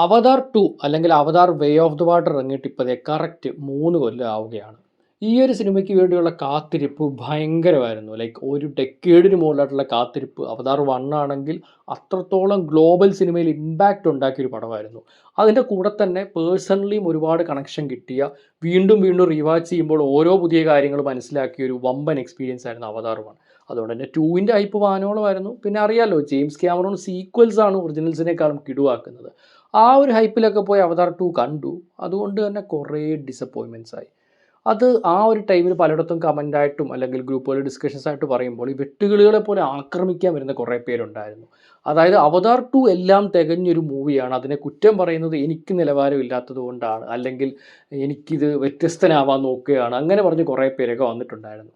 അവതാർ 2 അല്ലെങ്കിൽ അവതാർ way of the water ഇറങ്ങിയിട്ട് ഇപ്പോൾ കറക്റ്റ് 3 കൊല്ലം ആവുകയാണ്. ഈ ഒരു സിനിമയ്ക്ക് വേണ്ടിയുള്ള കാത്തിരിപ്പ് ഭയങ്കരമായിരുന്നു. ലൈക്ക് ഒരു ഡെക്കേഡിന് മുകളിലായിട്ടുള്ള കാത്തിരിപ്പ്. അവതാർ 1 ആണെങ്കിൽ അത്രത്തോളം ഗ്ലോബൽ സിനിമയിൽ ഇമ്പാക്റ്റ് ഉണ്ടാക്കിയൊരു പടമായിരുന്നു. അതിൻ്റെ കൂടെ തന്നെ പേഴ്സണലിയും ഒരുപാട് കണക്ഷൻ കിട്ടിയ, വീണ്ടും വീണ്ടും റീവാച്ച് ചെയ്യുമ്പോൾ ഓരോ പുതിയ കാര്യങ്ങൾ മനസ്സിലാക്കിയ ഒരു വമ്പൻ എക്സ്പീരിയൻസ് ആയിരുന്നു അവതാർ 1. അതുകൊണ്ട് തന്നെ 2ൻ്റെ ഹൈപ്പ് വാനോളമായിരുന്നു. പിന്നെ അറിയാലോ, ജെയിംസ് ക്യാമറോൺ സീക്വൽസ് ആണ് ഒറിജിനൽസിനേക്കാളും കിടുവാക്കുന്നത്. ആ ഒരു ഹൈപ്പിലൊക്കെ പോയി അവതാർ 2 കണ്ടു. അതുകൊണ്ട് തന്നെ കുറേ ഡിസപ്പോയിൻമെൻറ്റ്സ് ആയി. അത് ആ ഒരു ടൈമിൽ പലയിടത്തും കമൻ്റായിട്ടും അല്ലെങ്കിൽ ഗ്രൂപ്പുകളിൽ ഡിസ്കഷൻസ് ആയിട്ട് പറയുമ്പോൾ ഈ വെട്ടുകിളികളെ പോലെ ആക്രമിക്കാൻ വരുന്ന കുറേ പേരുണ്ടായിരുന്നു. അതായത് അവതാർ 2 എല്ലാം തികഞ്ഞൊരു മൂവിയാണ്, അതിനെ കുറ്റം പറയുന്നത് എനിക്ക് നിലവാരമില്ലാത്തത് കൊണ്ടാണ്, അല്ലെങ്കിൽ എനിക്കിത് വ്യത്യസ്തനാവാൻ നോക്കുകയാണ്, അങ്ങനെ പറഞ്ഞ് കുറേ പേരൊക്കെ വന്നിട്ടുണ്ടായിരുന്നു.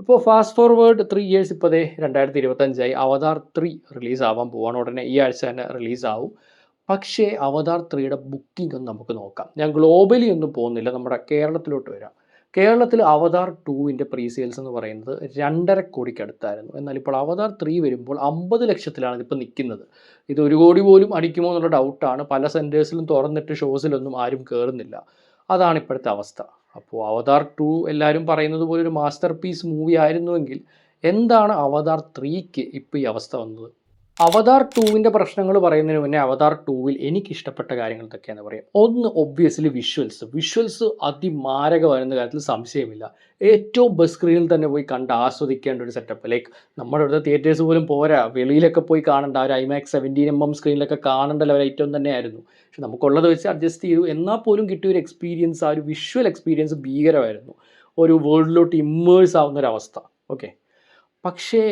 ഇപ്പോൾ ഫാസ്റ്റ് ഫോർവേഡ് 3 ഇയേഴ്സ് ഇപ്പോൾ 2025 അവതാർ 3 റിലീസ് ആവാൻ പോവാണ്. ഉടനെ ഈ ആഴ്ച തന്നെ റിലീസാവും. പക്ഷേ അവതാർ 3യുടെ ബുക്കിംഗ് ഒന്ന് നമുക്ക് നോക്കാം. ഞാൻ ഗ്ലോബലി ഒന്നും പോകുന്നില്ല, നമ്മുടെ കേരളത്തിലോട്ട് വരാം. കേരളത്തിൽ അവതാർ 2ൻ്റെ പ്രീ സെയിൽസ് എന്ന് പറയുന്നത് 2.5 കോടിക്കടുത്തായിരുന്നു. എന്നാൽ ഇപ്പോൾ അവതാർ 3 വരുമ്പോൾ 50 ലക്ഷത്തിലാണ് ഇതിപ്പോൾ നിൽക്കുന്നത്. ഇത് 1 കോടി പോലും അടിക്കുമോ എന്നുള്ള ഡൗട്ടാണ്. പല സെൻറ്റേഴ്സിലും തുറന്നിട്ട് ഷോസിലൊന്നും ആരും കയറുന്നില്ല. അതാണ് ഇപ്പോഴത്തെ അവസ്ഥ. അപ്പോൾ അവതാർ 2 എല്ലാവരും പറയുന്നത് പോലെ ഒരു മാസ്റ്റർ പീസ് മൂവി ആയിരുന്നുവെങ്കിൽ എന്താണ് അവതാർ 3ക്ക് ഇപ്പോൾ ഈ അവസ്ഥ വന്നത്? അവതാർ 2ൻ്റെ പ്രശ്നങ്ങൾ പറയുന്നതിന് മുന്നേ അവതാർ 2വിൽ എനിക്കിഷ്ടപ്പെട്ട കാര്യങ്ങൾ എന്തൊക്കെയാണെന്ന് പറയാം. ഒന്ന് ഒബ്വിയസ്ലി വിഷ്വൽസ് അതിമാരകമായിരുന്ന കാര്യത്തിൽ സംശയമില്ല. ഏറ്റവും ബസ് സ്ക്രീനിൽ തന്നെ പോയി കണ്ട് ആസ്വദിക്കേണ്ട ഒരു സെറ്റപ്പ്. ലൈക്ക് നമ്മുടെ ഇവിടുത്തെ തിയേറ്റേഴ്സ് പോലും പോരാ, വെളിയിലൊക്കെ പോയി കാണേണ്ട ആ ഒരു ഐമാക്സ് 17mm സ്ക്രീനിലൊക്കെ കാണേണ്ട ലെവൽ ഐറ്റം തന്നെയായിരുന്നു. പക്ഷെ നമുക്കുള്ളത് വെച്ച് അഡ്ജസ്റ്റ് ചെയ്തു. എന്നാൽ പോലും കിട്ടിയ ഒരു എക്സ്പീരിയൻസ്, ആ ഒരു വിഷ്വൽ എക്സ്പീരിയൻസ് ഭീകരമായിരുന്നു. ഒരു വേൾഡിലോട്ട് ഇമ്മേഴ്സ് ആവുന്നൊരവസ്ഥ. ഓക്കെ, പക്ഷേ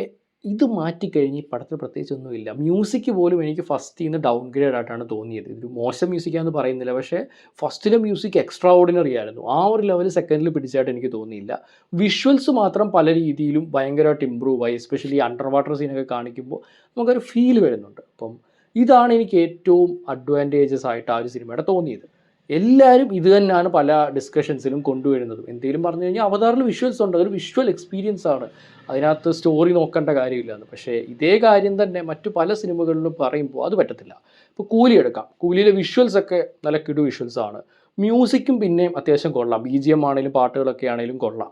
ഇത് മാറ്റിക്കഴിഞ്ഞ് ഈ പടത്തിൽ പ്രത്യേകിച്ചൊന്നുമില്ല. മ്യൂസിക് പോലും എനിക്ക് ഫസ്റ്റിൽ നിന്ന് ഡൗൺ ഗ്രേഡ് ആയിട്ടാണ് തോന്നിയത്. ഇതൊരു മോശം മ്യൂസിക്കാണെന്ന് പറയുന്നില്ല, പക്ഷേ ഫസ്റ്റിലെ മ്യൂസിക് എക്സ്ട്രാ ഓർഡിനറി ആയിരുന്നു. ആ ഒരു ലെവൽ സെക്കൻഡിൽ പിടിച്ചായിട്ട് എനിക്ക് തോന്നിയില്ല. വിഷ്വൽസ് മാത്രം പല രീതിയിലും ഭയങ്കരമായിട്ട് ഇമ്പ്രൂവ് ആയി. എസ്പെഷ്യലി അണ്ടർ വാട്ടർ സീനൊക്കെ കാണിക്കുമ്പോൾ നമുക്കൊരു ഫീൽ വരുന്നുണ്ട്. അപ്പം ഇതാണ് എനിക്ക് ഏറ്റവും അഡ്വാൻറ്റേജസ് ആയിട്ട് ആ ഒരു സിനിമയുടെ തോന്നിയത്. എല്ലാവരും ഇത് തന്നെയാണ് പല ഡിസ്കഷൻസിലും കൊണ്ടുവരുന്നതും. എന്തെങ്കിലും പറഞ്ഞു കഴിഞ്ഞാൽ അവതാറിൽ വിഷ്വൽസ് ഉണ്ട്, അതൊരു വിഷ്വൽ എക്സ്പീരിയൻസ് ആണ്, അതിനകത്ത് സ്റ്റോറി നോക്കേണ്ട കാര്യമില്ലെന്ന്. പക്ഷേ ഇതേ കാര്യം തന്നെ മറ്റു പല സിനിമകളിലും പറയുമ്പോൾ അത് പറ്റത്തില്ല. ഇപ്പോൾ കൂലി എടുക്കാം, കൂലിയിലെ വിഷ്വൽസൊക്കെ നല്ല കിടു വിഷ്വൽസ് ആണ്. മ്യൂസിക്കും പിന്നെയും അത്യാവശ്യം കൊള്ളാം, BGM ആണെങ്കിലും പാട്ടുകളൊക്കെ ആണെങ്കിലും കൊള്ളാം.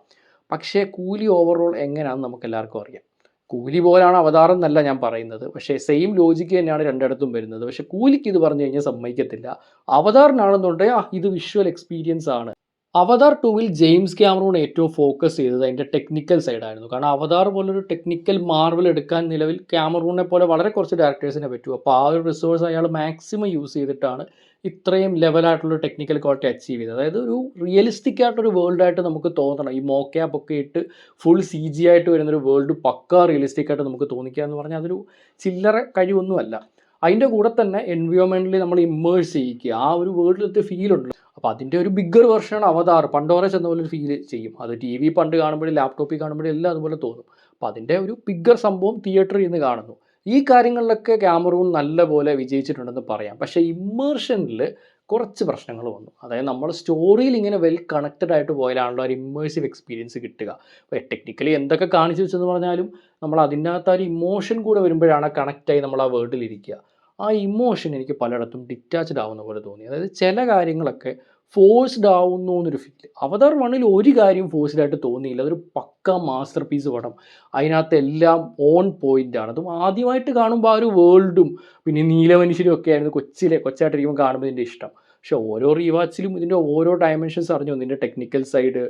പക്ഷേ കൂലി ഓവറോൾ എങ്ങനെയാണെന്ന് നമുക്ക് എല്ലാവർക്കും അറിയാം. കൂലി പോലാണ് അവതാർ എന്നല്ല ഞാൻ പറയുന്നത്, പക്ഷേ സെയിം ലോജിക്ക് തന്നെയാണ് രണ്ടിടത്തും വരുന്നത്. പക്ഷേ കൂലിക്ക് ഇത് പറഞ്ഞു കഴിഞ്ഞാൽ സമ്മതിക്കത്തില്ല. അവതാറിനാണെന്നുണ്ടെങ്കിൽ ഇത് വിഷ്വൽ എക്സ്പീരിയൻസ് ആണ്. അവതാർ 2വിൽ ജെയിംസ് ക്യാമറോൺ ഏറ്റവും ഫോക്കസ് ചെയ്തത് അതിൻ്റെ ടെക്നിക്കൽ സൈഡായിരുന്നു. കാരണം അവതാർ പോലൊരു ടെക്നിക്കൽ മാർവൽ എടുക്കാൻ നിലവിൽ ക്യാമറൂണിനെ പോലെ വളരെ കുറച്ച് ഡയറക്ടേഴ്സിനെ പറ്റൂ. അപ്പോൾ ആ ഒരു റിസോഴ്സ് അയാൾ മാക്സിമം യൂസ് ചെയ്തിട്ടാണ് ഇത്രയും ലെവലായിട്ടുള്ള ടെക്നിക്കൽ ക്വാളിറ്റി അച്ചീവ് ചെയ്തത്. അതായത് ഒരു റിയലിസ്റ്റിക് ആയിട്ടൊരു വേൾഡായിട്ട് നമുക്ക് തോന്നണം. ഈ മോക്യാപ്പ് ഒക്കെ ഇട്ട് ഫുൾ CG ആയിട്ട് വരുന്നൊരു വേൾഡ് പക്കാ റിയലിസ്റ്റിക് ആയിട്ട് നമുക്ക് തോന്നിക്കുക എന്ന് പറഞ്ഞാൽ അതൊരു ചില്ലറ കഴിവൊന്നുമല്ല. അതിൻ്റെ കൂടെ തന്നെ എൻവയോൺമെൻറ്റിൽ നമ്മൾ ഇമ്മേഴ്സ് ചെയ്യിക്കുക, ആ ഒരു വേൾഡിലത്തെ ഫീലുണ്ട്. അപ്പോൾ അതിൻ്റെ ഒരു ബിഗ്ഗർ വെർഷനാണ് അവതാർ. പണ്ടോറെ ചെന്ന പോലെ ഒരു ഫീൽ ചെയ്യും. അത് TV പണ്ട് കാണുമ്പോഴും ലാപ്ടോപ്പിൽ കാണുമ്പോഴും എല്ലാം അതുപോലെ തോന്നും. അപ്പോൾ അതിൻ്റെ ഒരു ബിഗ്ഗർ സംഭവം തിയേറ്ററിൽ നിന്ന് കാണുന്നു. ഈ കാര്യങ്ങളിലൊക്കെ ക്യാമറൂൺ നല്ല പോലെ വിജയിച്ചിട്ടുണ്ടെന്ന് പറയാം. പക്ഷേ ഇമ്മേർഷനിൽ കുറച്ച് പ്രശ്നങ്ങൾ വന്നു. അതായത് നമ്മൾ സ്റ്റോറിയിൽ ഇങ്ങനെ വെൽ കണക്റ്റഡ് ആയിട്ട് പോയാലാണല്ലോ ഒരു ഇമ്മേഴ്സീവ് എക്സ്പീരിയൻസ് കിട്ടുക. അപ്പോൾ ടെക്നിക്കലി എന്തൊക്കെ കാണിച്ചു വെച്ചെന്ന് പറഞ്ഞാലും നമ്മൾ അതിനകത്ത് ആ ഒരു ഇമോഷൻ കൂടെ വരുമ്പോഴാണ് കണക്റ്റായി നമ്മൾ ആ വേൾഡിലിരിക്കുക. ആ ഇമോഷൻ എനിക്ക് പലയിടത്തും ഡിറ്റാച്ച്ഡ് ആവുന്ന പോലെ തോന്നി. അതായത് ചില കാര്യങ്ങളൊക്കെ ഫോഴ്സ്ഡ് ആവുന്നു എന്നൊരു ഫീൽ. അവതാർ 1ൽ ഒരു കാര്യം ഫോഴ്സ്ഡ് ആയിട്ട് തോന്നിയില്ല. അതൊരു പക്ക മാസ്റ്റർ പീസ് പടം. അതിനകത്ത് എല്ലാം ഓൺ പോയിൻ്റാണ്. അതും ആദ്യമായിട്ട് കാണുമ്പോൾ ആ ഒരു വേൾഡും പിന്നെ നീലമനുഷ്യരും ഒക്കെ ആയിരുന്നു കൊച്ചായിട്ടിരിക്കുമ്പോൾ കാണുമ്പോൾ ഇതിൻ്റെ ഇഷ്ടം. പക്ഷേ ഓരോ റീവാച്ചിലും ഇതിൻ്റെ ഓരോ ഡയമെൻഷൻസ് അറിഞ്ഞു വന്നു. ഇതിൻ്റെ ടെക്നിക്കൽ സൈഡ്,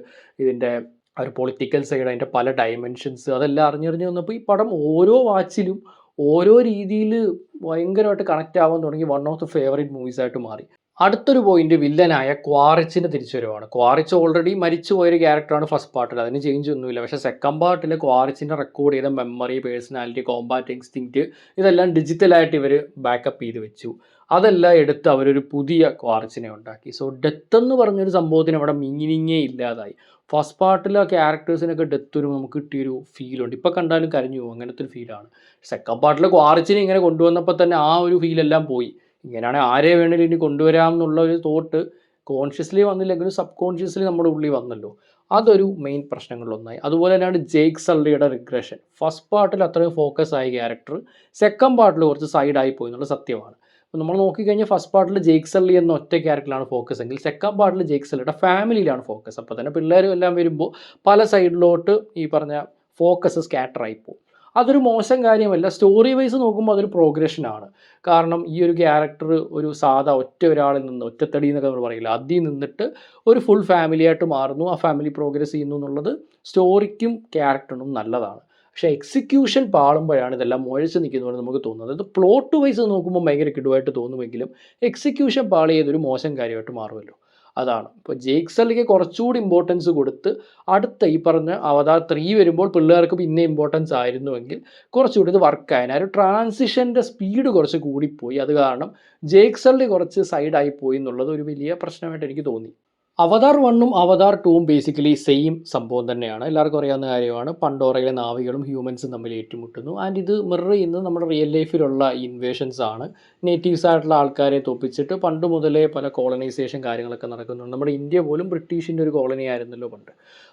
ഇതിൻ്റെ ആ ഒരു പൊളിറ്റിക്കൽ സൈഡ്, അതിൻ്റെ പല ഡയമെൻഷൻസ്, അതെല്ലാം അറിഞ്ഞറിഞ്ഞ് വന്നപ്പോൾ ഈ പടം ഓരോ വാച്ചിലും ഓരോ രീതിയിൽ ഭയങ്കരമായിട്ട് കണക്റ്റ് ആവാൻ തുടങ്ങി. വൺ ഓഫ് ദ ഫേവറേറ്റ് മൂവീസായിട്ട് മാറി. അടുത്തൊരു പോയിന്റ് വില്ലനായ ക്വാറിച്ചിൻ്റെ തിരിച്ചുവരവാണ്. ക്വാറിച്ച് ഓൾറെഡി മരിച്ചു പോയൊരു ക്യാരക്ടറാണ് ഫസ്റ്റ് പാർട്ടിൽ, അതിന് ചേഞ്ച് ഒന്നുമില്ല. പക്ഷേ സെക്കൻഡ് പാർട്ടിൽ ക്വാറിച്ചിൻ്റെ റെക്കോർഡ് ചെയ്ത മെമ്മറി, പേഴ്സണാലിറ്റി, കോമ്പാറ്റ് ഇൻസ്റ്റിങ്ക്റ്റ് ഇതെല്ലാം ഡിജിറ്റലായിട്ട് ഇവർ ബാക്കപ്പ് ചെയ്ത് വെച്ചു. അതെല്ലാം എടുത്ത് അവരൊരു പുതിയ ക്വാറിച്ചിനെ ഉണ്ടാക്കി. സോ ഡെത്ത് എന്ന് പറഞ്ഞൊരു സംഭവത്തിന് അവിടെ മീനിങ്ങേ ഇല്ലാതായി. ഫസ്റ്റ് പാർട്ടിലെ ക്യാരക്ടേഴ്സിനൊക്കെ ഡെത്ത് വരുമ്പോൾ നമുക്ക് കിട്ടിയൊരു ഫീലുണ്ട്. ഇപ്പോൾ കണ്ടാലും കരഞ്ഞു പോകും, അങ്ങനത്തെ ഒരു ഫീലാണ്. സെക്കൻഡ് പാർട്ടിലെ ക്വാറിച്ചിനെ ഇങ്ങനെ കൊണ്ടുവന്നപ്പോൾ തന്നെ ആ ഒരു ഫീലെല്ലാം പോയി. ഇങ്ങനെയാണെങ്കിൽ ആരെ വേണമെങ്കിലും ഇനി കൊണ്ടുവരാം എന്നുള്ള ഒരു തോട്ട് കോൺഷ്യസ്ലി വന്നില്ലെങ്കിലും സബ് കോൺഷ്യസ്ലി നമ്മുടെ ഉള്ളിൽ വന്നല്ലോ. അതൊരു മെയിൻ പ്രശ്നങ്ങളിലൊന്നായി. അതുപോലെ തന്നെയാണ് ജെയ്ക്ക് സള്ളിയുടെ റിഗ്രഷൻ. ഫസ്റ്റ് പാർട്ടിൽ അത്രയും ഫോക്കസ് ആയ ക്യാരക്ടർ സെക്കൻഡ് പാർട്ടിൽ കുറച്ച് സൈഡായി പോയി എന്നുള്ള സത്യമാണ്. അപ്പോൾ നമ്മൾ നോക്കിക്കഴിഞ്ഞാൽ ഫസ്റ്റ് പാർട്ടിൽ ജേക്ക് സള്ളി എന്ന ഒറ്റ ക്യാരക്ടറിലാണ് ഫോക്കസ് എങ്കിൽ സെക്കൻഡ് പാർട്ടിൽ ജേക്ക് സള്ളിയുടെ ഫാമിലിയിലാണ് ഫോക്കസ്. അപ്പോൾ തന്നെ പിള്ളേരും എല്ലാം വരുമ്പോൾ പല സൈഡിലോട്ട് ഈ പറഞ്ഞ ഫോക്കസ് സ്കാറ്ററായി പോകും. അതൊരു മോശം കാര്യമല്ല. സ്റ്റോറി വൈസ് നോക്കുമ്പോൾ അതൊരു പ്രോഗ്രഷനാണ്. കാരണം ഈ ഒരു ക്യാരക്ടർ ഒരു സാധാ ഒറ്റ ഒരാളിൽ നിന്ന്, ഒറ്റത്തടി എന്നൊക്കെ നമ്മൾ പറയില്ല, അതിൽ നിന്നിട്ട് ഒരു ഫുൾ ഫാമിലിയായിട്ട് മാറുന്നു, ആ ഫാമിലി പ്രോഗ്രസ് ചെയ്യുന്നു എന്നുള്ളത് സ്റ്റോറിക്കും ക്യാരക്ടറിനും നല്ലതാണ്. പക്ഷേ എക്സിക്യൂഷൻ പാളുമ്പോഴാണ് ഇതെല്ലാം മുഴച്ച് നിൽക്കുന്നതുകൊണ്ട് നമുക്ക് തോന്നുന്നത്. അത് പ്ലോട്ട് വൈസ് നോക്കുമ്പോൾ ഭയങ്കര കിടുവായിട്ട് തോന്നുമെങ്കിലും എക്സിക്യൂഷൻ പാളിയതൊരു മോശം കാര്യമായിട്ട് മാറുമല്ലോ. അതാണ് ഇപ്പോൾ ജേക്ക് സള്ളിക്ക് കുറച്ചുകൂടി ഇമ്പോർട്ടൻസ് കൊടുത്ത് അടുത്ത ഈ പറഞ്ഞ അവതാർ 3 വരുമ്പോൾ പിള്ളേർക്ക് പിന്നെ ഇമ്പോർട്ടൻസ് ആയിരുന്നുവെങ്കിൽ കുറച്ചുകൂടി ഇത് വർക്കായതിന്. ആ ഒരു ട്രാൻസിഷൻ്റെ സ്പീഡ് കുറച്ച് കൂടിപ്പോയി. അത് കാരണം ജേക്ക് സള്ളി കുറച്ച് സൈഡായി പോയി എന്നുള്ളത് ഒരു വലിയ പ്രശ്നമായിട്ട് എനിക്ക് തോന്നി. അവതാർ 1ഉം അവതാർ 2ഉം ബേസിക്കലി സെയിം സംഭവം തന്നെയാണ്. എല്ലാവർക്കും അറിയാവുന്ന കാര്യമാണ്. പണ്ടോറയിലെ നാവികളും ഹ്യൂമൻസും തമ്മിൽ ഏറ്റുമുട്ടുന്നു. ആൻഡ് ഇത് മിറർ ചെയ്യുന്നത് നമ്മുടെ റിയൽ ലൈഫിലുള്ള ഇൻവേഷൻസ് ആണ്. നേറ്റീവ്സ് ആയിട്ടുള്ള ആൾക്കാരെ തോപ്പിച്ചിട്ട് പണ്ട് മുതലേ പല കോളനൈസേഷൻ കാര്യങ്ങളൊക്കെ നടക്കുന്നുണ്ട്. നമ്മുടെ ഇന്ത്യ പോലും ബ്രിട്ടീഷിൻ്റെ ഒരു കോളനി ആയിരുന്നല്ലോ പണ്ട്.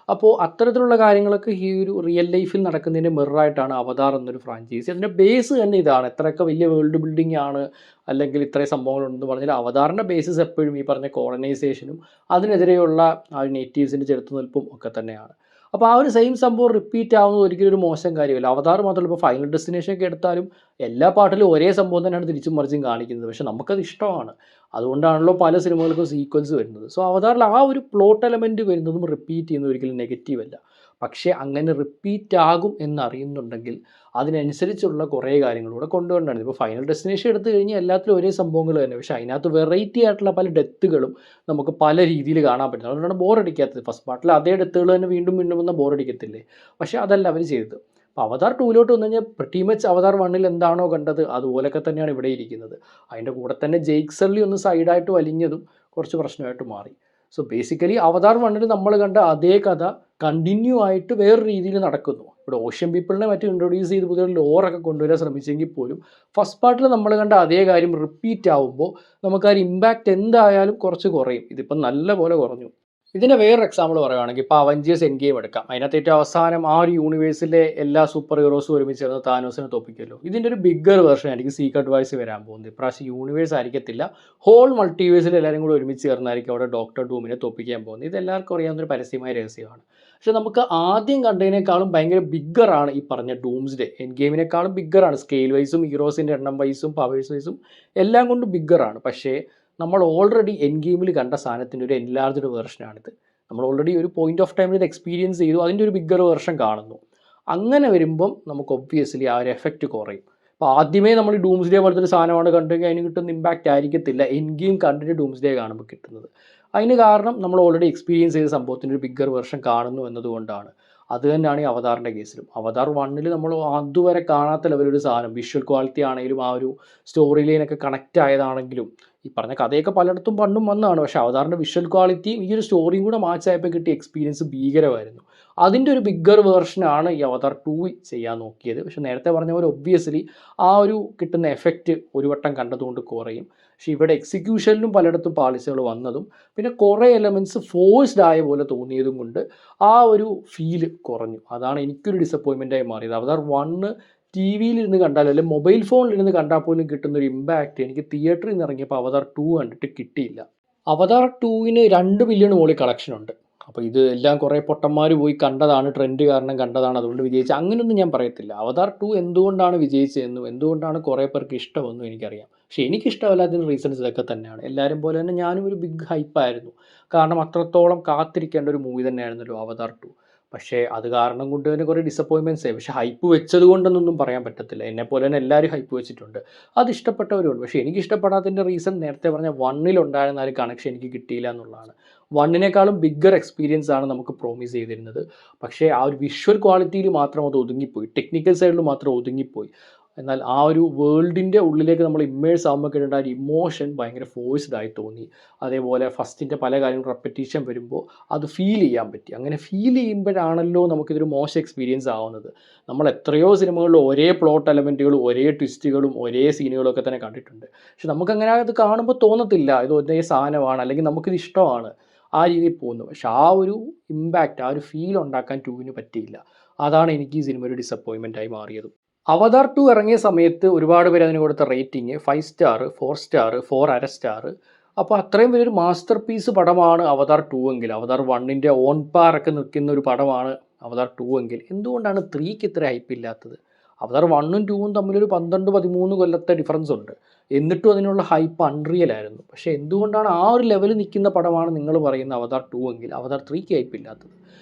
അപ്പോൾ അത്തരത്തിലുള്ള കാര്യങ്ങളൊക്കെ ഈ ഒരു റിയൽ ലൈഫിൽ നടക്കുന്നതിൻ്റെ മിററായിട്ടാണ് അവതാർ എന്നൊരു ഫ്രാഞ്ചൈസി. അതിൻ്റെ ബേസ് തന്നെ ഇതാണ്. എത്രയൊക്കെ വലിയ വേൾഡ് ബിൽഡിംഗ് ആണ് അല്ലെങ്കിൽ ഇത്രയും സംഭവങ്ങളുണ്ടെന്ന് പറഞ്ഞാൽ അവതാറിൻ്റെ ബേസിസ് എപ്പോഴും ഈ പറഞ്ഞ കോളനൈസേഷനും അതിനെതിരെയുള്ള ആ ഒരു നേറ്റീവ്സിൻ്റെ ചെറുത്തുനിൽപ്പും ഒക്കെ തന്നെയാണ്. അപ്പോൾ ആ ഒരു സെയിം സംഭവം റിപ്പീറ്റ് ആവുന്നത് ഒരിക്കലും ഒരു മോശം കാര്യമല്ല. അവതാർ മാത്രമല്ല, ഇപ്പോൾ ഫൈനൽ ഡെസ്റ്റിനേഷൻ ഒക്കെ എടുത്താലും എല്ലാ പാട്ടിലും ഒരേ സംഭവം തന്നെയാണ് തിരിച്ചും മറിച്ചും കാണിക്കുന്നത്. പക്ഷേ നമുക്കത് ഇഷ്ടമാണ്. അതുകൊണ്ടാണല്ലോ പല സിനിമകൾക്കും സീക്വൻസ് വരുന്നത്. സോ അവതാറിൽ ആ ഒരു പ്ലോട്ട് എലമെൻറ്റ് വരുന്നതും റിപ്പീറ്റ് ചെയ്യുന്നത് ഒരിക്കലും നെഗറ്റീവ് അല്ല. പക്ഷേ അങ്ങനെ റിപ്പീറ്റ് ആകും എന്നറിയുന്നുണ്ടെങ്കിൽ അതിനനുസരിച്ചുള്ള കുറേ കാര്യങ്ങളൂടെ കൊണ്ടുവരേണ്ടത്. ഇപ്പോൾ ഫൈനൽ ഡെസ്റ്റിനേഷൻ എടുത്തു കഴിഞ്ഞാൽ എല്ലാത്തിലും ഒരേ സംഭവങ്ങൾ തന്നെ. പക്ഷേ അതിനകത്ത് വെറൈറ്റി ആയിട്ടുള്ള പല ഡെത്തുകളും നമുക്ക് പല രീതിയിൽ കാണാൻ പറ്റും. അതുകൊണ്ടാണ് ബോറടിക്കാത്തത്. ഫസ്റ്റ് പാർട്ടിൽ അതേ ഡെത്തുകൾ തന്നെ വീണ്ടും വീണ്ടും വന്നാൽ ബോറടിക്കത്തില്ലേ? പക്ഷേ അതല്ല അവർ ചെയ്തത്. അപ്പോൾ അവതാർ 2ലോട്ട് വന്നു കഴിഞ്ഞാൽ പ്രിറ്റി മച്ച് അവതാർ 1ൽ എന്താണോ കണ്ടത് അതുപോലൊക്കെ തന്നെയാണ് ഇവിടെ ഇരിക്കുന്നത്. അതിൻ്റെ കൂടെ തന്നെ ജേക്ക് സള്ളി ഒന്ന് സൈഡായിട്ട് വലിഞ്ഞതും കുറച്ച് പ്രശ്നമായിട്ട് മാറി. സോ ബേസിക്കലി അവതാർ 1ൽ നമ്മൾ കണ്ട അതേ കഥ കണ്ടിന്യൂ ആയിട്ട് വേറൊരു രീതിയിൽ നടക്കുന്നു. ഇവിടെ ഓഷ്യൻ പീപ്പിളിനെ മറ്റും ഇൻട്രൊഡ്യൂസ് ചെയ്ത് പുതിയ ലോറൊക്കെ കൊണ്ടുവരാൻ ശ്രമിച്ചെങ്കിൽ പോലും ഫസ്റ്റ് പാർട്ടിൽ നമ്മൾ കണ്ട അതേ കാര്യം റിപ്പീറ്റ് ആവുമ്പോൾ നമുക്ക് ആ ഒരു ഇമ്പാക്റ്റ് എന്തായാലും കുറച്ച് കുറയും. ഇതിപ്പം നല്ല പോലെ കുറഞ്ഞു. ഇതിൻ്റെ വേറൊരു എക്സാമ്പിൾ പറയുകയാണെങ്കിൽ ഇപ്പോൾ അവഞ്ചേഴ്സ് എൻഡ് ഗെയിം എടുക്കാം. അതിനകത്ത് ഏറ്റവും അവസാനം ആ ഒരു യൂണിവേഴ്സിലെ എല്ലാ സൂപ്പർ ഹീറോസും ഒരുമിച്ച് ചേർന്ന് താനോസിനെ തോപ്പിക്കുമല്ലോ. ഇതിൻ്റെ ഒരു ബിഗ്ഗർ വേർഷൻ ആയിരിക്കും സീക്രട്ട് വായ്സ് വരാൻ പോകുന്നത്. ഇപ്രാവശ്യം യൂണിവേഴ്സ് ആയിരിക്കത്തില്ല, ഹോൾ മൾട്ടിവേഴ്സിൽ എല്ലാവരും കൂടി ഒരുമിച്ച് ചേർന്നായിരിക്കും അവിടെ ഡോക്ടർ ഡൂമിനെ തോപ്പിക്കാൻ പോകുന്നത്. ഇത് എല്ലാവർക്കും അറിയാവുന്നൊരു പരസ്യമായ രഹസ്യമാണ്. പക്ഷെ നമുക്ക് ആദ്യം കണ്ടതിനേക്കാളും ഭയങ്കര ബിഗ്ഗറാണ് ഈ പറഞ്ഞ ഡൂംസ്ഡേ. എൻഡ് ഗെയിമിനേക്കാളും ബിഗ്ഗറാണ് സ്കെയിൽ വൈസും ഹീറോസിൻ്റെ എണ്ണം വൈസും പവേഴ്സ് വൈസും എല്ലാം കൊണ്ടും ബിഗ്ഗറാണ്. പക്ഷേ നമ്മൾ ഓൾറെഡി എൻഡ് ഗെയിമിൽ കണ്ട സാധനത്തിൻ്റെ ഒരു എൻലാർജ്ഡ് വെർഷനാണിത്. നമ്മൾ ഓൾറെഡി ഒരു പോയിന്റ് ഓഫ് ടൈമിൽ ഇത് എക്സ്പീരിയൻസ് ചെയ്തു, അതിൻ്റെ ഒരു ബിഗ്ഗർ വെർഷൻ കാണുന്നു. അങ്ങനെ വരുമ്പം നമുക്ക് ഒബ്വിയസ്ലി ആ ഒരു എഫക്റ്റ് കുറയും. അപ്പോൾ ആദ്യമേ നമ്മൾ ഡൂംസ്ഡേ പോലത്തെ ഒരു സാധനമാണ് കണ്ടെങ്കിൽ അതിന് കിട്ടുന്ന ഇമ്പാക്റ്റ് ആയിരിക്കത്തില്ല എൻഡ് ഗെയിം കണ്ടിട്ട് ഡൂംസ്ഡേ കാണുമ്പോൾ കിട്ടുന്നത്. അതിന് കാരണം നമ്മൾ ഓൾറെഡി എക്സ്പീരിയൻസ് ചെയ്ത സംഭവത്തിൻ്റെ ഒരു ബിഗ്ഗർ വെർഷൻ കാണുന്നു എന്നതുകൊണ്ടാണ്. അത് തന്നെയാണ് ഈ അവതാറിൻ്റെ കേസിലും. അവതാർ 1ൽ നമ്മൾ അതുവരെ കാണാത്ത ലെവലൊരു സാധനം, വിഷ്വൽ ക്വാളിറ്റി ആണെങ്കിലും ആ ഒരു സ്റ്റോറി ലൈനൊക്കെ കണക്റ്റ് ആയതാണെങ്കിലും ഈ പറഞ്ഞ കഥയൊക്കെ പലയിടത്തും പണ്ടും വന്നതാണ്. പക്ഷേ അവതാറിൻ്റെ വിഷ്വൽ ക്വാളിറ്റിയും ഈ ഒരു സ്റ്റോറിയും കൂടെ മാച്ചായപ്പോൾ കിട്ടിയ എക്സ്പീരിയൻസ് ഭീകരമായിരുന്നു. അതിൻ്റെ ഒരു ബിഗ്ഗർ വേർഷനാണ് ഈ അവതാർ 2 ചെയ്യാൻ നോക്കിയത്. പക്ഷേ നേരത്തെ പറഞ്ഞ പോലെ ഒബ്വിയസ്ലി ആ ഒരു കിട്ടുന്ന എഫക്റ്റ് ഒരു വട്ടം കണ്ടതുകൊണ്ട് കുറയും. പക്ഷേ ഇവിടെ എക്സിക്യൂഷനിലും പലയിടത്തും പാളിച്ചകൾ വന്നതും പിന്നെ കുറേ എലമെൻറ്റ്സ് ഫോഴ്സ്ഡ് ആയ പോലെ തോന്നിയതും കൊണ്ട് ആ ഒരു ഫീല് കുറഞ്ഞു. അതാണ് എനിക്കൊരു ഡിസപ്പോയിൻമെൻറ്റായി മാറിയത്. അവതാർ 1 ടി വിയിലിരുന്ന് കണ്ടാൽ അല്ലെങ്കിൽ മൊബൈൽ ഫോണിലിരുന്ന് കണ്ടാൽ പോലും കിട്ടുന്നൊരു ഇമ്പാക്റ്റ് എനിക്ക് തിയേറ്ററിൽ നിന്ന് ഇറങ്ങിയപ്പോൾ അവതാർ 2 കണ്ടിട്ട് കിട്ടിയില്ല. അവതാർ 2ന് 2 ബില്യൺ മുകളിൽ കളക്ഷനുണ്ട്. അപ്പോൾ ഇത് എല്ലാം കുറേ പൊട്ടന്മാർ പോയി കണ്ടതാണ്, ട്രെൻഡ് കാരണം കണ്ടതാണ്, അതുകൊണ്ട് വിജയിച്ചു അങ്ങനെയൊന്നും ഞാൻ പറയത്തില്ല. അവതാർ 2 എന്തുകൊണ്ടാണ് വിജയിച്ചതെന്നും എന്തുകൊണ്ടാണ് കുറേ പേർക്ക് ഇഷ്ടമെന്നും എനിക്കറിയാം. പക്ഷേ എനിക്കിഷ്ടമല്ലാത്തതിന് റീസൺസ് ഇതൊക്കെ തന്നെയാണ്. എല്ലാവരും പോലെ തന്നെ ഞാനും ഒരു ബിഗ് ഹൈപ്പായിരുന്നു. കാരണം അത്രത്തോളം കാത്തിരിക്കേണ്ട ഒരു മൂവി തന്നെയായിരുന്നല്ലോ അവതാർ 2. പക്ഷേ അത് കാരണം കൊണ്ട് തന്നെ കുറേ ഡിസപ്പോയിൻമെൻറ്റ്സ് ആയി. പക്ഷേ ഹൈപ്പ് വെച്ചത് കൊണ്ടൊന്നും പറയാൻ പറ്റത്തില്ല. എന്നെപ്പോലെ തന്നെ എല്ലാവരും ഹൈപ്പ് വെച്ചിട്ടുണ്ട്, അത് ഇഷ്ടപ്പെട്ടവരുണ്ട്. പക്ഷേ എനിക്ക് ഇഷ്ടപ്പെടാത്തതിൻ്റെ റീസൺ നേരത്തെ പറഞ്ഞ 1ൽ ഉണ്ടായിരുന്ന ആ ഒരു കണക്ഷൻ എനിക്ക് കിട്ടിയില്ല എന്നുള്ളതാണ്. 1നേക്കാളും ബിഗ്ഗർ എക്സ്പീരിയൻസ് ആണ് നമുക്ക് പ്രോമിസ് ചെയ്തിരുന്നത്. പക്ഷേ ആ ഒരു വിഷ്വൽ ക്വാളിറ്റിയിൽ മാത്രം അത് ഒതുങ്ങിപ്പോയി, ടെക്നിക്കൽ സൈഡിൽ മാത്രം ഒതുങ്ങിപ്പോയി. എന്നാൽ ആ ഒരു വേൾഡിൻ്റെ ഉള്ളിലേക്ക് നമ്മൾ ഇമ്മേഴ്സ് ആകുമ്പോൾ കിട്ടേണ്ട ഒരു ഇമോഷൻ ഭയങ്കര ഫോഴ്സ്ഡ് ആയി തോന്നി. അതേപോലെ ഫസ്റ്റിൻ്റെ പല കാര്യങ്ങളും റെപ്പറ്റീഷൻ വരുമ്പോൾ അത് ഫീൽ ചെയ്യാൻ പറ്റി. അങ്ങനെ ഫീൽ ചെയ്യുമ്പോഴാണല്ലോ നമുക്കിതൊരു മോശം എക്സ്പീരിയൻസ് ആവുന്നത്. നമ്മൾ എത്രയോ സിനിമകളിൽ ഒരേ പ്ലോട്ട് എലമെൻറ്റുകളും ഒരേ ട്വിസ്റ്റുകളും ഒരേ സീനുകളും ഒക്കെ തന്നെ കണ്ടിട്ടുണ്ട്. പക്ഷെ നമുക്കങ്ങനെ അത് കാണുമ്പോൾ തോന്നത്തില്ല ഇത് ഒരേ സാധനമാണ് അല്ലെങ്കിൽ നമുക്കിത് ഇഷ്ടമാണ്, ആ രീതിയിൽ പോകുന്നു. പക്ഷെ ആ ഒരു ഇമ്പാക്റ്റ്, ആ ഒരു ഫീൽ ഉണ്ടാക്കാൻ 2ന് പറ്റിയില്ല. അതാണ് എനിക്ക് ഈ സിനിമ ഒരു ഡിസപ്പോയിൻമെൻറ്റായി മാറിയത്. അവതാർ 2 ഇറങ്ങിയ സമയത്ത് ഒരുപാട് പേര് അതിന് കൊടുത്ത റേറ്റിംഗ് 5 സ്റ്റാർ, 4 സ്റ്റാർ, 4 അര സ്റ്റാർ. അപ്പോൾ അത്രയും വലിയൊരു മാസ്റ്റർ പീസ് പടമാണ് അവതാർ 2 എങ്കിൽ, അവതാർ 1ൻ്റെ ഓൺ പാറൊക്കെ നിൽക്കുന്ന ഒരു പടമാണ് അവതാർ 2 എങ്കിൽ, എന്തുകൊണ്ടാണ് 3ക്ക് ഇത്ര ഹൈപ്പ് ഇല്ലാത്തത്? അവതാർ 1ഉം 2ഉം തമ്മിലൊരു 12-13 കൊല്ലത്തെ ഡിഫറൻസ് ഉണ്ട്. എന്നിട്ടും അതിനുള്ള ഹൈപ്പ് അൺറിയൽ ആയിരുന്നു. പക്ഷേ എന്തുകൊണ്ടാണ് ആ ഒരു ലെവലിൽ നിൽക്കുന്ന പടമാണ് നിങ്ങൾ പറയുന്ന അവതാർ 2 എങ്കിൽ അവതാർ 3ക്ക് ഹൈപ്പ് ഇല്ലാത്തത്?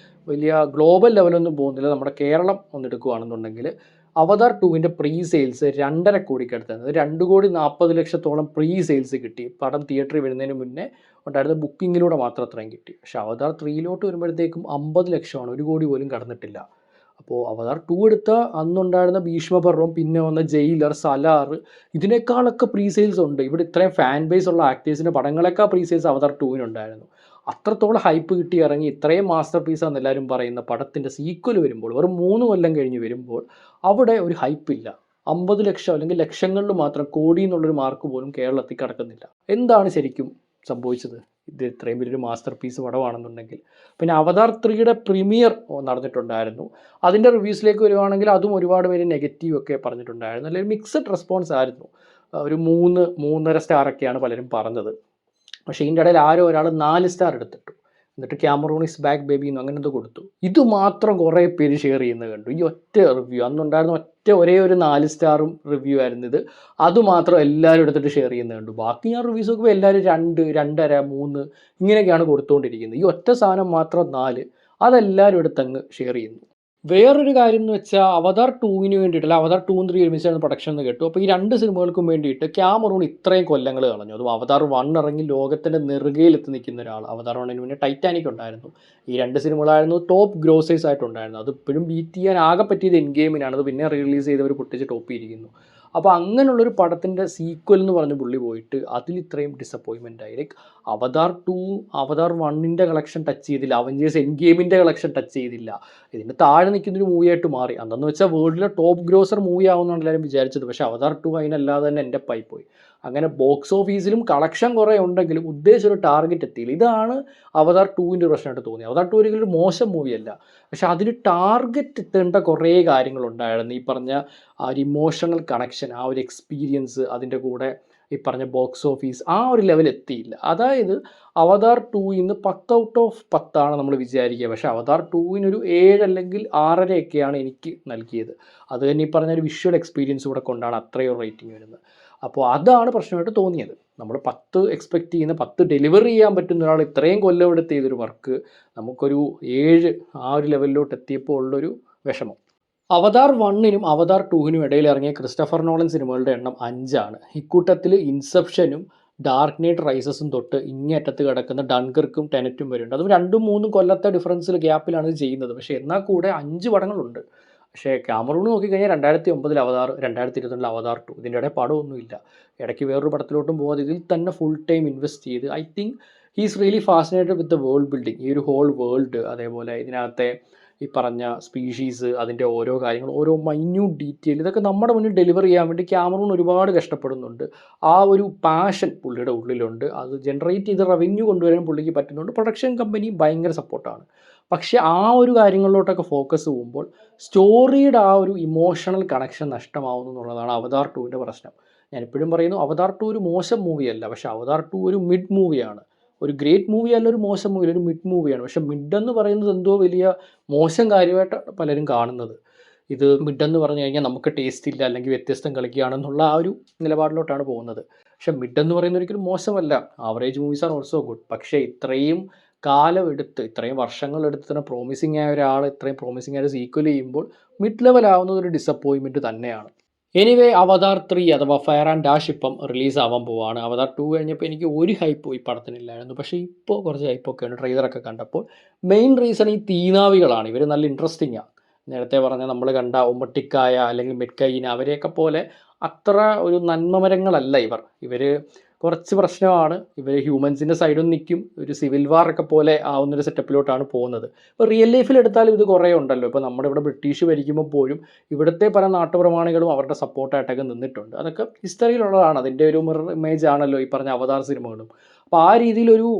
വലിയ ഗ്ലോബൽ ലെവലൊന്നും പോകുന്നില്ല. നമ്മുടെ കേരളം ഒന്നെടുക്കുകയാണെന്നുണ്ടെങ്കിൽ അവതാർ 2ൻ്റെ പ്രീ സെയിൽസ് 2.5 കോടിക്കടുത്താണ്. 2,40,00,000 പ്രീ സെയിൽസ് കിട്ടി. പടം തിയേറ്ററിൽ വരുന്നതിന് മുന്നേ ഉണ്ടായിരുന്ന ബുക്കിങ്ങിലൂടെ മാത്രം അത്രയും കിട്ടി. പക്ഷേ അവതാർ 3 വരുമ്പോഴത്തേക്കും 50 ലക്ഷമാണ്, 1 കോടി പോലും കടന്നിട്ടില്ല. അപ്പോൾ അവതാർ 2 എടുത്ത അന്നുണ്ടായിരുന്ന ഭീഷ്മപർവം, പിന്നെ വന്ന ജയിലർ, സലാർ, ഇതിനേക്കാളൊക്കെ പ്രീ സെയിൽസ് ഉണ്ട്. ഇവിടെ ഇത്രയും ഫാൻ ബേസ് ഉള്ള ആക്ടേഴ്സിൻ്റെ പടങ്ങളൊക്കെ പ്രീ സെയിൽസ് അവതാർ 2-നുണ്ടായിരുന്നു. അത്രത്തോളം ഹൈപ്പ് കിട്ടി ഇറങ്ങി ഇത്രയും മാസ്റ്റർ പീസാണെന്ന് എല്ലാവരും പറയുന്ന പടത്തിൻ്റെ സീക്വൽ വരുമ്പോൾ, വെറും 3 കൊല്ലം കഴിഞ്ഞ് വരുമ്പോൾ അവിടെ ഒരു ഹൈപ്പില്ല. 50 ലക്ഷം അല്ലെങ്കിൽ ലക്ഷങ്ങളിൽ മാത്രം, കോടി എന്നുള്ളൊരു മാർക്ക് പോലും കേരളത്തിൽ കടക്കുന്നില്ല. എന്താണ് ശരിക്കും സംഭവിച്ചത്? ഇത് ഇത്രയും വലിയൊരു മാസ്റ്റർ പീസ് പടമാണെന്നുണ്ടെങ്കിൽ. പിന്നെ അവതാർ 3യുടെ പ്രീമിയർ നടന്നിട്ടുണ്ടായിരുന്നു. അതിൻ്റെ റിവ്യൂസിലേക്ക് വരുവാണെങ്കിൽ അതും ഒരുപാട് പേര് നെഗറ്റീവ് ഒക്കെ പറഞ്ഞിട്ടുണ്ടായിരുന്നു. അല്ലെങ്കിൽ മിക്സഡ് റെസ്പോൺസ് ആയിരുന്നു. ഒരു 3-3.5 സ്റ്റാറൊക്കെയാണ് പലരും പറഞ്ഞത്. പക്ഷേ ഇതിൻ്റെ ഇടയിൽ ആരോ ഒരാൾ 4 സ്റ്റാർ എടുത്തിട്ടു. എന്നിട്ട് ക്യാമറൂൺ ഇസ് ബാക്ക് ബേബി എന്ന് അങ്ങനെ എന്തോ കൊടുത്തു. ഇത് മാത്രം കുറേ പേര് ഷെയർ ചെയ്യുന്നത് കണ്ടു. ഈ ഒറ്റ റിവ്യൂ, അന്നുണ്ടായിരുന്ന ഒരേ ഒരു 4 സ്റ്റാറും റിവ്യൂ ആയിരുന്നു ഇത്. അതുമാത്രം എല്ലാവരും എടുത്തിട്ട് ഷെയർ ചെയ്യുന്നത് കണ്ടു. ബാക്കി ഞാൻ റിവ്യൂസ് നോക്കുമ്പോൾ എല്ലാവരും 2, 2.5, 3 ഇങ്ങനെയൊക്കെയാണ് കൊടുത്തുകൊണ്ടിരിക്കുന്നത്. ഈ ഒറ്റ സാധനം മാത്രം 4, അതെല്ലാവരും എടുത്തങ്ങ് ഷെയർ ചെയ്യുന്നു. വേറൊരു കാര്യം എന്ന് വെച്ചാൽ അവതാർ 2-ന് വേണ്ടിയിട്ടല്ല, അവതാർ 2ഉം 3 ഒരുമിച്ചാണ് പ്രൊഡക്ഷൻ എന്ന് കേട്ടു. അപ്പോൾ ഈ 2 സിനിമകൾക്കും വേണ്ടിയിട്ട് ക്യാമറൂൺ ഇത്രയും കൊല്ലങ്ങൾ കളഞ്ഞു. അതും അവതാർ 1 ഇറങ്ങി ലോകത്തിൻ്റെ നെറുകയിലെത്തി നിൽക്കുന്ന ഒരാൾ. അവതാർ 1ന് മുന്നേ ടൈറ്റാനിക് ഉണ്ടായിരുന്നു. ഈ 2 സിനിമകളായിരുന്നു ടോപ്പ് ഗ്രോസേഴ്സ് ആയിട്ടുണ്ടായിരുന്നു. അത് ഇപ്പോഴും ബീറ്റ് ചെയ്യാൻ ആകെ പറ്റിയത് എൻ ഗെയിമിനാണ്. അത് പിന്നെ റിലീസ് ചെയ്തവർ പൊട്ടിച്ച് ടോപ്പ് ചെയ്തിരിക്കുന്നു. അപ്പോൾ അങ്ങനെയുള്ളൊരു പടത്തിൻ്റെ സീക്വൽ എന്ന് പറഞ്ഞ് പുള്ളി പോയിട്ട് അതിൽ ഇത്രയും ഡിസപ്പോയിൻമെൻ്റ് ആയി. ലൈക്ക് അവതാർ 2 അവതാർ 1ൻ്റെ കളക്ഷൻ ടച്ച് ചെയ്തില്ല, അവഞ്ചേഴ്സ് എൻ ഗെയിമിൻ്റെ കളക്ഷൻ ടച്ച് ചെയ്തില്ല. ഇതിൻ്റെ താഴെ നിൽക്കുന്നൊരു മൂവിയായിട്ട് മാറി. അന്നെന്ന് വെച്ചാൽ വേൾഡിലെ ടോപ്പ് ഗ്രോസർ മൂവി ആവുമെന്നാണ് എല്ലാവരും വിചാരിച്ചത്. പക്ഷേ അവതാർ 2 അതിനല്ലാതെ തന്നെ എൻ്റെ പോയി. അങ്ങനെ ബോക്സ് ഓഫീസിലും കളക്ഷൻ കുറേ ഉണ്ടെങ്കിലും ഉദ്ദേശിച്ച ഒരു ടാർഗറ്റ് എത്തിയില്ല. ഇതാണ് അവതാർ 2ൻ്റെ പ്രശ്നമായിട്ട് തോന്നി. അവതാർ 2 ഒരിക്കലും ഒരു മോശം മൂവിയല്ല, പക്ഷെ അതിന് ടാർഗറ്റ് എത്തേണ്ട കുറേ കാര്യങ്ങളുണ്ടായിരുന്നു. ഈ പറഞ്ഞ ആ ഒരു ഇമോഷണൽ കണക്ഷൻ, ആ ഒരു എക്സ്പീരിയൻസ്, അതിൻ്റെ കൂടെ ഈ പറഞ്ഞ ബോക്സ് ഓഫീസ്, ആ ഒരു ലെവൽ എത്തിയില്ല. അതായത് അവതാർ 2-ന് 10 ഔട്ട് ഓഫ് 10 നമ്മൾ വിചാരിക്കുക. പക്ഷേ അവതാർ 2-നൊരു 7 അല്ലെങ്കിൽ 6.5 എനിക്ക് നൽകിയത്. അത് തന്നെ ഈ പറഞ്ഞൊരു വിഷ്വൽ എക്സ്പീരിയൻസ് കൂടെ കൊണ്ടാണ് അത്രയും റേറ്റിംഗ് വരുന്നത്. അപ്പോൾ അതാണ് പ്രശ്നമായിട്ട് തോന്നിയത്. നമ്മൾ 10 എക്സ്പെക്റ്റ് ചെയ്യുന്ന 10 ഡെലിവർ ചെയ്യാൻ പറ്റുന്ന ഒരാൾ ഇത്രയും കൊല്ലം എടുത്ത് ചെയ്തൊരു വർക്ക് നമുക്കൊരു 7 ആ ഒരു ലെവലിലോട്ട് എത്തിയപ്പോൾ ഉള്ളൊരു വിഷമം. അവതാർ 1നും അവതാർ 2നും ഇടയിൽ ഇറങ്ങിയ ക്രിസ്റ്റഫർ നോളൻ സിനിമകളുടെ എണ്ണം 5ആണ്. ഇക്കൂട്ടത്തിൽ ഇൻസെപ്ഷനും ഡാർക്ക് നൈറ്റ് റൈസസും തൊട്ട് ഇങ്ങേറ്റത്ത് കിടക്കുന്ന ഡൺകർക്കും ടെനറ്റും വരുന്നുണ്ട്. അതും 2-3 കൊല്ലത്തെ ഡിഫറൻസിൽ ഗ്യാപ്പിലാണ് ഇത് ചെയ്യുന്നത്. പക്ഷേ എന്നാൽ കൂടെ 5 പടങ്ങളുണ്ട്. പക്ഷേ ക്യാമറൂൺ നോക്കിക്കഴിഞ്ഞാൽ 2009 അവതാർ, 2022 അവതാർ 2, ഇതിൻ്റെ ഇടയിൽ പടമൊന്നുമില്ല. ഇടയ്ക്ക് വേറൊരു പടത്തിലോട്ടും പോകാതെ ഇതിൽ തന്നെ ഫുൾ ടൈം ഇൻവെസ്റ്റ് ചെയ്ത് I think he's really fascinated with the world building. ഈ ഒരു ഹോൾ വേൾഡ്, അതേപോലെ ഇതിനകത്തെ ഈ പറഞ്ഞ സ്പീഷീസ്, അതിൻ്റെ ഓരോ കാര്യങ്ങൾ, ഓരോ മൈന്യൂട്ട് ഡീറ്റെയിൽ, ഇതൊക്കെ നമ്മുടെ മുന്നിൽ ഡെലിവർ ചെയ്യാൻ വേണ്ടി ക്യാമറൂൺ ഒരുപാട് കഷ്ടപ്പെടുന്നുണ്ട്. ആ ഒരു പാഷൻ പുള്ളിയുടെ ഉള്ളിലുണ്ട്. അത് ജനറേറ്റ് ചെയ്ത് റവന്യൂ കൊണ്ടുവരാൻ പുള്ളിക്ക് പറ്റുന്നുണ്ട്. പ്രൊഡക്ഷൻ കമ്പനി ഭയങ്കര സപ്പോർട്ടാണ്. പക്ഷേ ആ ഒരു കാര്യങ്ങളിലോട്ടൊക്കെ ഫോക്കസ് പോകുമ്പോൾ സ്റ്റോറിയുടെ ആ ഒരു ഇമോഷണൽ കണക്ഷൻ നഷ്ടമാവുന്നു എന്നുള്ളതാണ് അവതാർ 2ൻ്റെ പ്രശ്നം. ഞാനിപ്പോഴും പറയുന്നു അവതാർ 2 ഒരു മോശം മൂവിയല്ല, പക്ഷേ അവതാർ 2 ഒരു മിഡ് മൂവിയാണ്. ഒരു ഗ്രേറ്റ് മൂവി അല്ല, ഒരു മോശം മൂവി, ഒരു മിഡ് മൂവിയാണ്. പക്ഷേ മിഡ് എന്ന് പറയുന്നത് എന്തോ വലിയ മോശം കാര്യമായിട്ടാണ് പലരും കാണുന്നത്. ഇത് മിഡ് എന്ന് പറഞ്ഞു കഴിഞ്ഞാൽ നമുക്ക് ടേസ്റ്റ് ഇല്ല അല്ലെങ്കിൽ വ്യത്യസ്തം കളിക്കുകയാണെന്നുള്ള ആ ഒരു നിലപാടിലോട്ടാണ് പോകുന്നത്. പക്ഷേ മിഡ് എന്ന് പറയുന്നത് ഒരിക്കലും മോശമല്ല. Average movies are also good. പക്ഷേ ഇത്രയും കാലമെടുത്ത്, ഇത്രയും വർഷങ്ങളെടുത്ത് തന്നെ പ്രോമിസിങ് ആയ ഒരാൾ ഇത്രയും പ്രോമിസിങ് ആയ സീക്വൽ ചെയ്യുമ്പോൾ മിഡ് ലെവൽ ആവുന്നത് ഒരു ഡിസപ്പോയിൻമെൻറ്റ് തന്നെയാണ്. എനിവേ അവതാർ 3 അഥവാ ഫയർ ആൻഡ് ഡാഷ് ഇപ്പം റിലീസ് ആവാൻ പോവാണ്. അവതാർ 2 കഴിഞ്ഞപ്പോൾ എനിക്ക് ഒരു ഹൈപ്പ് ഈ പടത്തിനില്ലായിരുന്നു. പക്ഷേ ഇപ്പോൾ കുറച്ച് ഹൈപ്പൊക്കെയാണ് ട്രെയിലറൊക്കെ കണ്ടപ്പോൾ. മെയിൻ റീസൺ ഈ തീനാവികളാണ്. ഇവർ നല്ല ഇൻട്രസ്റ്റിംഗാണ്. നേരത്തെ പറഞ്ഞ നമ്മൾ കണ്ട ഉമ്മട്ടിക്കായ അല്ലെങ്കിൽ മിഡ്കൈന അവരെയൊക്കെ പോലെ അത്ര ഒരു നന്മമരങ്ങളല്ല ഇവർ. ഇവർ കുറച്ച് പ്രശ്നമാണ്. ഇവർ ഹ്യൂമൻസിൻ്റെ സൈഡും നിൽക്കും. ഒരു സിവിൽ വാറൊക്കെ പോലെ ആവുന്നൊരു സെറ്റപ്പിലോട്ടാണ് പോകുന്നത്. ഇപ്പോൾ റിയൽ ലൈഫിൽ എടുത്താലും ഇത് കുറേ ഉണ്ടല്ലോ. ഇപ്പോൾ നമ്മുടെ ഇവിടെ ബ്രിട്ടീഷ് ഭരിക്കുമ്പോൾ പോലും ഇവിടുത്തെ പല നാട്ടുപ്രമാണികളും അവരുടെ സപ്പോർട്ടായിട്ടൊക്കെ നിന്നിട്ടുണ്ട്. അതൊക്കെ ഹിസ്റ്ററിയിലുള്ളതാണ്. അതിൻ്റെ ഒരു മിറർ ഇമേജ് ആണല്ലോ ഈ പറഞ്ഞ അവതാർ സിനിമകളും. അപ്പോൾ ആ രീതിയിലൊരു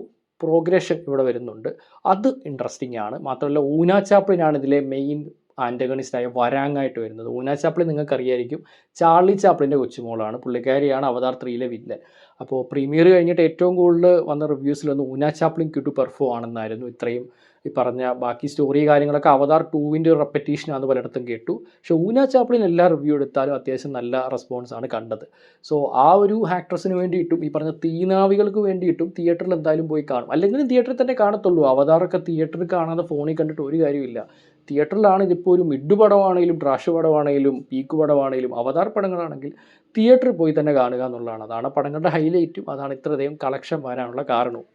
പ്രോഗ്രഷൻ ഇവിടെ വരുന്നുണ്ട്. അത് ഇൻട്രസ്റ്റിംഗ് ആണ്. മാത്രമല്ല ഊന ചാപ്ലിനാണ് ഇതിലെ മെയിൻ ആൻറ്റഗണിസ്റ്റായ വരാങ്ങായിട്ട് വരുന്നത്. ഊന ചാപ്ലിൻ നിങ്ങൾക്കറിയായിരിക്കും, ചാർലി ചാപ്ലിൻ്റെ കൊച്ചുമോളാണ്. പുള്ളിക്കാരിയാണ് അവതാർ 3 വില്ലൻ. അപ്പോൾ പ്രീമിയർ കഴിഞ്ഞിട്ട് ഏറ്റവും കൂടുതൽ വന്ന റിവ്യൂസിലൊന്നും ഊന ചാപ്ലിൻ ക്യൂ പെർഫോം ആണെന്നായിരുന്നു. ഇത്രയും ഈ പറഞ്ഞ ബാക്കി സ്റ്റോറി കാര്യങ്ങളൊക്കെ അവതാർ 2ൻ്റെ ഒരു റെപ്പറ്റീഷനാണെന്ന് പലയിടത്തും കേട്ടു. പക്ഷേ ഊന ചാപ്ലിൻ എല്ലാ റിവ്യൂ എടുത്താലും അത്യാവശ്യം നല്ല റെസ്പോൺസാണ് കണ്ടത്. സോ ആ ഒരു ആക്ട്രസിന് വേണ്ടിയിട്ടും ഈ പറഞ്ഞ തീനാവികൾക്ക് വേണ്ടിയിട്ടും തിയേറ്ററിൽ എന്തായാലും പോയി കാണും. അല്ലെങ്കിലും തിയേറ്ററിൽ തന്നെ കാണത്തുള്ളൂ. അവതാറൊക്കെ തിയേറ്ററിൽ കാണാതെ ഫോണിൽ കണ്ടിട്ട് ഒരു കാര്യമില്ല. തിയേറ്ററിലാണ് ഇതിപ്പോൾ ഒരു മിഡ് പടമാണെങ്കിലും ട്രാഷ് പടമാണെങ്കിലും പീക്ക് പടമാണെങ്കിലും അവതാർ പടങ്ങളാണെങ്കിൽ തിയേറ്ററിൽ പോയി തന്നെ കാണുക എന്നുള്ളതാണ്. അതാണ് പടങ്ങളുടെ ഹൈലൈറ്റും അതാണ് ഇത്രയധികം കളക്ഷൻ വരാനുള്ള കാരണവും.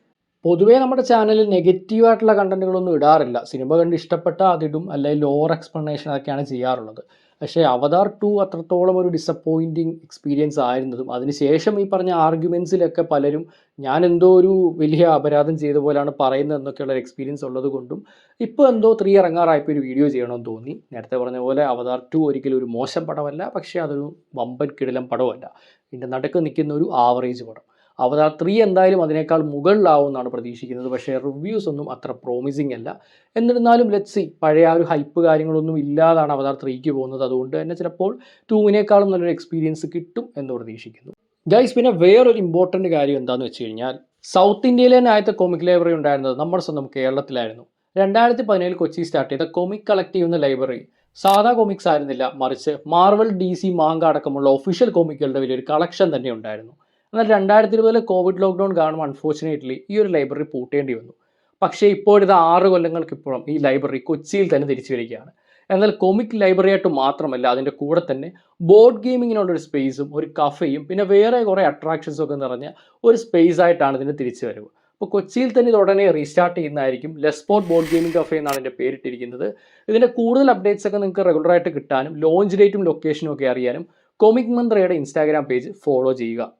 പൊതുവേ നമ്മുടെ ചാനലിൽ നെഗറ്റീവായിട്ടുള്ള കണ്ടന്റുകളൊന്നും ഇടാറില്ല. സിനിമ കണ്ട് ഇഷ്ടപ്പെട്ടാൽ അതിടും, അല്ലെങ്കിൽ ലോവർ എക്സ്പ്ലനേഷൻ ഒക്കെയാണ് ചെയ്യാറുള്ളത്. പക്ഷേ അവതാർ 2 അത്രത്തോളം ഒരു ഡിസപ്പോയിൻറ്റിങ് എക്സ്പീരിയൻസ് ആയിരുന്നതും അതിനുശേഷം ഈ പറഞ്ഞ ആർഗ്യുമെൻസിലൊക്കെ പലരും ഞാൻ എന്തോ ഒരു വലിയ അപരാധം ചെയ്ത പോലെയാണ് പറയുന്നത് എന്നൊക്കെയുള്ള എക്സ്പീരിയൻസ് ഉള്ളത് കൊണ്ടും ഇപ്പോൾ എന്തോ 3 ഇറങ്ങാറായപ്പോൾ ഒരു വീഡിയോ ചെയ്യണമെന്ന് തോന്നി. നേരത്തെ പറഞ്ഞ പോലെ അവതാർ 2 ഒരിക്കലും ഒരു മോശം പടമല്ല, പക്ഷേ അതൊരു വമ്പൻ കിടിലം പടമല്ല. ഇതിൻ്റെ നടുക്ക് നിൽക്കുന്ന ഒരു ആവറേജ് പടം. അവതാർ 3 എന്തായാലും അതിനേക്കാൾ മുകളിലാവുമെന്നാണ് പ്രതീക്ഷിക്കുന്നത്. പക്ഷേ റിവ്യൂസ് ഒന്നും അത്ര പ്രോമിസിങ് അല്ല. എന്നിരുന്നാലും ലെറ്റ്സ് സീ, പഴയ ആ ഒരു ഹൈപ്പ് കാര്യങ്ങളൊന്നും ഇല്ലാതാണ് അവതാർ 3ക്ക് പോകുന്നത്. അതുകൊണ്ട് തന്നെ ചിലപ്പോൾ 2വിനേക്കാളും നല്ലൊരു എക്സ്പീരിയൻസ് കിട്ടും എന്ന് പ്രതീക്ഷിക്കുന്നു. ഗൈസ്, പിന്നെ വേറൊരു ഇമ്പോർട്ടൻറ്റ് കാര്യം എന്താണെന്ന് വെച്ച് കഴിഞ്ഞാൽ സൗത്ത് ഇന്ത്യയിലെ തന്നെ ആദ്യത്തെ കോമിക് ലൈബ്രറി ഉണ്ടായിരുന്നത് നമ്മുടെ സ്വന്തം കേരളത്തിലായിരുന്നു. 2017 കൊച്ചി സ്റ്റാർട്ട് ചെയ്ത കോമിക് കളക്റ്റീവ് എന്ന ലൈബ്രറി സാധാ കോമിക്സ് ആയിരുന്നില്ല, മറിച്ച് മാർവൽ, DC, മാങ്ക അടക്കമുള്ള ഒഫീഷ്യൽ കോമിക്കുകളുടെ വലിയൊരു കളക്ഷൻ തന്നെ ഉണ്ടായിരുന്നു. എന്നാൽ 2020 കോവിഡ് ലോക്ക്ഡൗൺ കാരണം അൺഫോർച്ചുനേറ്റ്ലി ഈ ഒരു ലൈബ്രറി പൂട്ടേണ്ടി വന്നു. പക്ഷേ ഇപ്പോഴിത് 6 കൊല്ലങ്ങൾക്കിപ്പുറം ഈ ലൈബ്രറി കൊച്ചിയിൽ തന്നെ തിരിച്ചു വരികയാണ്. എന്നാൽ കോമിക് ലൈബ്രറി ആയിട്ട് മാത്രമല്ല, അതിൻ്റെ കൂടെ തന്നെ ബോർഡ് ഗെയിമിങ്ങിനുള്ളൊരു സ്പേസും ഒരു കഫേയും പിന്നെ വേറെ കുറേ അട്രാക്ഷൻസും ഒക്കെ നിറഞ്ഞ ഒരു സ്പേസ് ആയിട്ടാണ് ഇതിൻ്റെ തിരിച്ചു വരവ്. അപ്പോൾ കൊച്ചിയിൽ തന്നെ ഇത് ഉടനെ റീസ്റ്റാർട്ട് ചെയ്യുന്നതായിരിക്കും. ലെസ്പോർട്ട് ബോർഡ് ഗെയിമിംഗ് കഫേ എന്നാണ് ഇതിൻ്റെ പേരിട്ടിരിക്കുന്നത്. ഇതിൻ്റെ കൂടുതൽ അപ്ഡേറ്റ്സ് ഒക്കെ നിങ്ങൾക്ക് റെഗുലറായിട്ട് കിട്ടാനും ലോഞ്ച് ഡേറ്റും ലൊക്കേഷനും ഒക്കെ അറിയാനും കോമിക് മന്ത്രയുടെ ഇൻസ്റ്റാഗ്രാം പേജ് ഫോളോ ചെയ്യുക.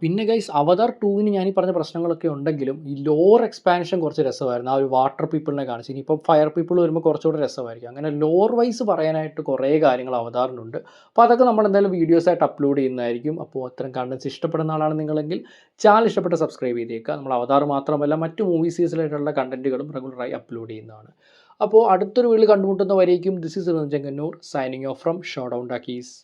പിന്നെ ഗൈസ്, അവതാർ 2വിന് ഞാൻ ഈ പറഞ്ഞ പ്രശ്നങ്ങളൊക്കെ ഉണ്ടെങ്കിലും ഈ ലോർ എക്സ്പാൻഷൻ കുറച്ച് രസമായിരുന്നു. ആ ഒരു വാട്ടർ പീപ്പിളിനെ കാണിച്ചു. ഇനിയിപ്പോൾ ഫയർ പീപ്പിൾ വരുമ്പോൾ കുറച്ചുകൂടെ രസമായിരിക്കും. അങ്ങനെ ലോർ വൈസ് പറയാനായിട്ട് കുറേ കാര്യങ്ങൾ അവതാറിനുണ്ട്. അപ്പോൾ അതൊക്കെ നമ്മൾ എന്തായാലും വീഡിയോസായിട്ട് അപ്ലോഡ് ചെയ്യുന്നതായിരിക്കും. അപ്പോൾ അത്തരം കണ്ടൻസ് ഇഷ്ടപ്പെടുന്ന ആളാണ് നിങ്ങളെങ്കിൽ ചാനൽ ഇഷ്ടപ്പെട്ട് സബ്സ്ക്രൈബ് ചെയ്തേക്കുക. നമ്മൾ അവതാർ മാത്രമല്ല മറ്റു മൂവി സീരീസിലായിട്ടുള്ള കണ്ടൻറ്റുകളും റെഗുലറായി അപ്ലോഡ് ചെയ്യുന്നതാണ്. അപ്പോൾ അടുത്തൊരു വീഡിയോ കണ്ടുമുട്ടുന്നവരേക്കും this is Chengannur signing off from showdown talkies.